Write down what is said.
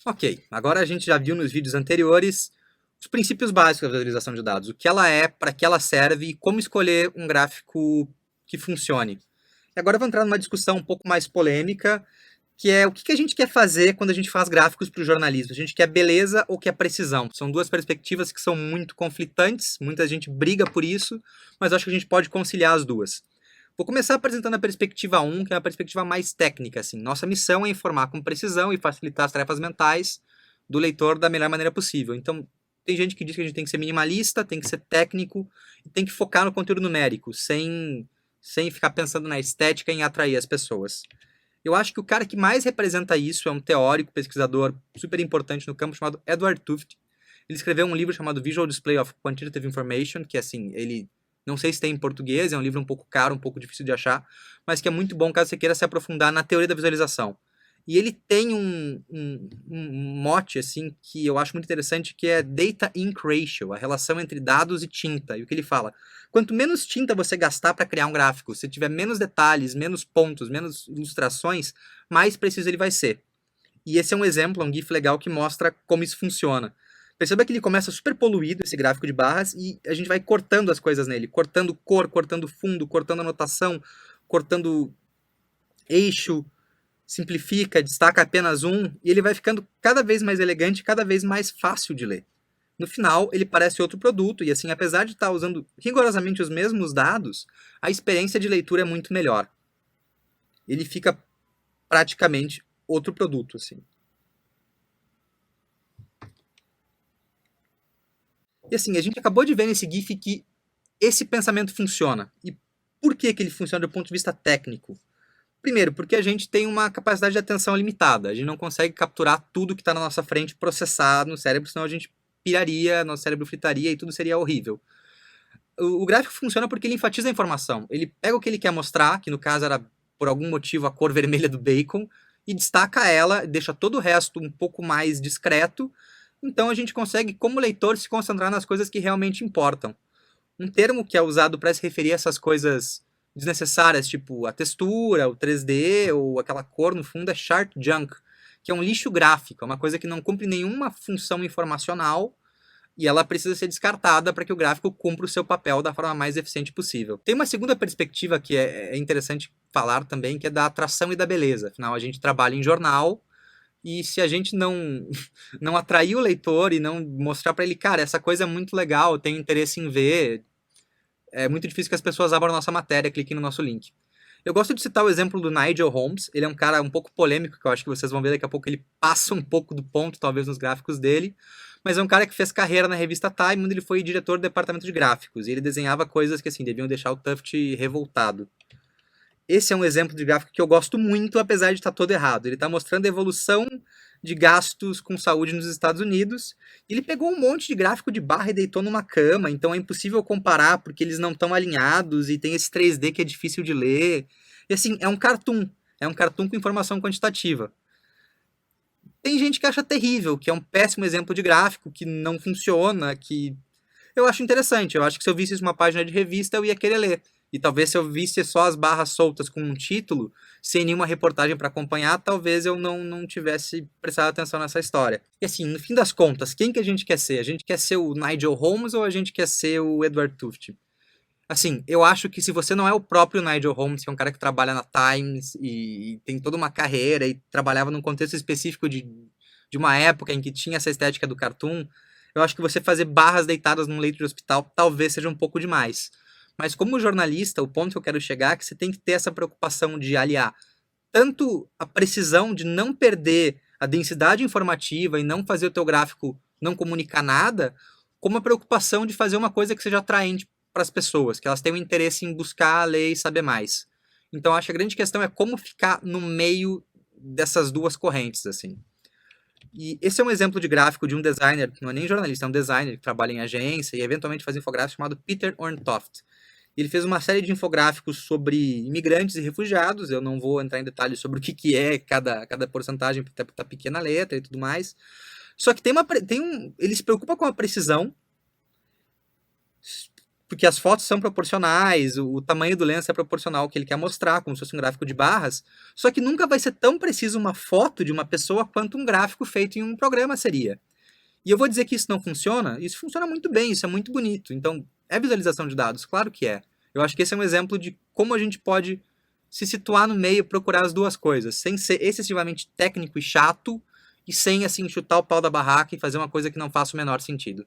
Ok, agora a gente já viu nos vídeos anteriores os princípios básicos da visualização de dados, o que ela é, para que ela serve e como escolher um gráfico que funcione. E agora eu vou entrar numa discussão um pouco mais polêmica, que é o que a gente quer fazer quando a gente faz gráficos para o jornalismo. A gente quer beleza ou quer precisão? São duas perspectivas que são muito conflitantes, muita gente briga por isso, mas acho que a gente pode conciliar as duas. Vou começar apresentando a perspectiva 1, que é a perspectiva mais técnica. Assim. Nossa missão é informar com precisão e facilitar as tarefas mentais do leitor da melhor maneira possível. Então, tem gente que diz que a gente tem que ser minimalista, tem que ser técnico, e tem que focar no conteúdo numérico, sem ficar pensando na estética e em atrair as pessoas. Eu acho que o cara que mais representa isso é um teórico, pesquisador super importante no campo chamado Edward Tufte. Ele escreveu um livro chamado Visual Display of Quantitative Information, que assim, ele não sei se tem em português, é um livro um pouco caro, um pouco difícil de achar, mas que é muito bom caso você queira se aprofundar na teoria da visualização. E ele tem um mote assim que eu acho muito interessante, que é Data Ink Ratio, a relação entre dados e tinta. E o que ele fala? Quanto menos tinta você gastar para criar um gráfico, se tiver menos detalhes, menos pontos, menos ilustrações, mais preciso ele vai ser. E esse é um exemplo, um GIF legal que mostra como isso funciona. Perceba que ele começa super poluído, esse gráfico de barras, e a gente vai cortando as coisas nele, cortando cor, cortando fundo, cortando anotação, cortando eixo, simplifica, destaca apenas um, e ele vai ficando cada vez mais elegante, cada vez mais fácil de ler. No final, ele parece outro produto, e assim, apesar de estar usando rigorosamente os mesmos dados, a experiência de leitura é muito melhor. Ele fica praticamente outro produto, assim. E assim, a gente acabou de ver nesse GIF que esse pensamento funciona. E por que ele funciona do ponto de vista técnico? Primeiro, porque a gente tem uma capacidade de atenção limitada. A gente não consegue capturar tudo que está na nossa frente, processar no cérebro, senão a gente piraria, nosso cérebro fritaria e tudo seria horrível. O gráfico funciona porque ele enfatiza a informação. Ele pega o que ele quer mostrar, que no caso era, por algum motivo, a cor vermelha do bacon, e destaca ela, deixa todo o resto um pouco mais discreto. Então a gente consegue, como leitor, se concentrar nas coisas que realmente importam. Um termo que é usado para se referir a essas coisas desnecessárias, tipo a textura, o 3D ou aquela cor no fundo, é chart junk, que é um lixo gráfico, é uma coisa que não cumpre nenhuma função informacional e ela precisa ser descartada para que o gráfico cumpra o seu papel da forma mais eficiente possível. Tem uma segunda perspectiva que é interessante falar também, que é da atração e da beleza. Afinal, a gente trabalha em jornal e se a gente não atrair o leitor e não mostrar para ele, cara, essa coisa é muito legal, eu tenho interesse em ver, é muito difícil que as pessoas abram a nossa matéria, cliquem no nosso link. Eu gosto de citar o exemplo do Nigel Holmes. Ele é um cara um pouco polêmico, que eu acho que vocês vão ver daqui a pouco. Ele passa um pouco do ponto, talvez, nos gráficos dele. Mas é um cara que fez carreira na revista Time, onde ele foi diretor do departamento de gráficos. E ele desenhava coisas que, assim, deviam deixar o Tufte revoltado. Esse é um exemplo de gráfico que eu gosto muito, apesar de estar todo errado. Ele está mostrando a evolução de gastos com saúde nos Estados Unidos. Ele pegou um monte de gráfico de barra e deitou numa cama, então é impossível comparar porque eles não estão alinhados e tem esse 3D que é difícil de ler. E assim, é um cartoon. É um cartoon com informação quantitativa. Tem gente que acha terrível, que é um péssimo exemplo de gráfico, que não funciona, que eu acho interessante. Eu acho que se eu visse isso numa página de revista, eu ia querer ler. E talvez se eu visse só as barras soltas com um título, sem nenhuma reportagem para acompanhar, talvez eu não tivesse prestado atenção nessa história. E assim, no fim das contas, quem que a gente quer ser? A gente quer ser o Nigel Holmes ou a gente quer ser o Edward Tufte? Assim, eu acho que se você não é o próprio Nigel Holmes, que é um cara que trabalha na Times e tem toda uma carreira e trabalhava num contexto específico de uma época em que tinha essa estética do cartoon, eu acho que você fazer barras deitadas num leito de hospital talvez seja um pouco demais. Mas como jornalista, o ponto que eu quero chegar é que você tem que ter essa preocupação de aliar tanto a precisão de não perder a densidade informativa e não fazer o teu gráfico não comunicar nada, como a preocupação de fazer uma coisa que seja atraente para as pessoas, que elas tenham interesse em buscar, ler e saber mais. Então acho que a grande questão é como ficar no meio dessas duas correntes, assim. E esse é um exemplo de gráfico de um designer, que não é nem jornalista, é um designer que trabalha em agência e eventualmente faz infográfico, chamado Peter Orntoft. Ele fez uma série de infográficos sobre imigrantes e refugiados. Eu não vou entrar em detalhes sobre o que é cada porcentagem, porque tá pequena a letra e tudo mais. Só que ele se preocupa com a precisão, porque as fotos são proporcionais, o tamanho do lenço é proporcional ao que ele quer mostrar, como se fosse um gráfico de barras, só que nunca vai ser tão preciso uma foto de uma pessoa quanto um gráfico feito em um programa seria. E eu vou dizer que isso não funciona? Isso funciona muito bem, isso é muito bonito. Então, é visualização de dados? Claro que é. Eu acho que esse é um exemplo de como a gente pode se situar no meio, procurar as duas coisas, sem ser excessivamente técnico e chato, e sem, assim, chutar o pau da barraca e fazer uma coisa que não faça o menor sentido.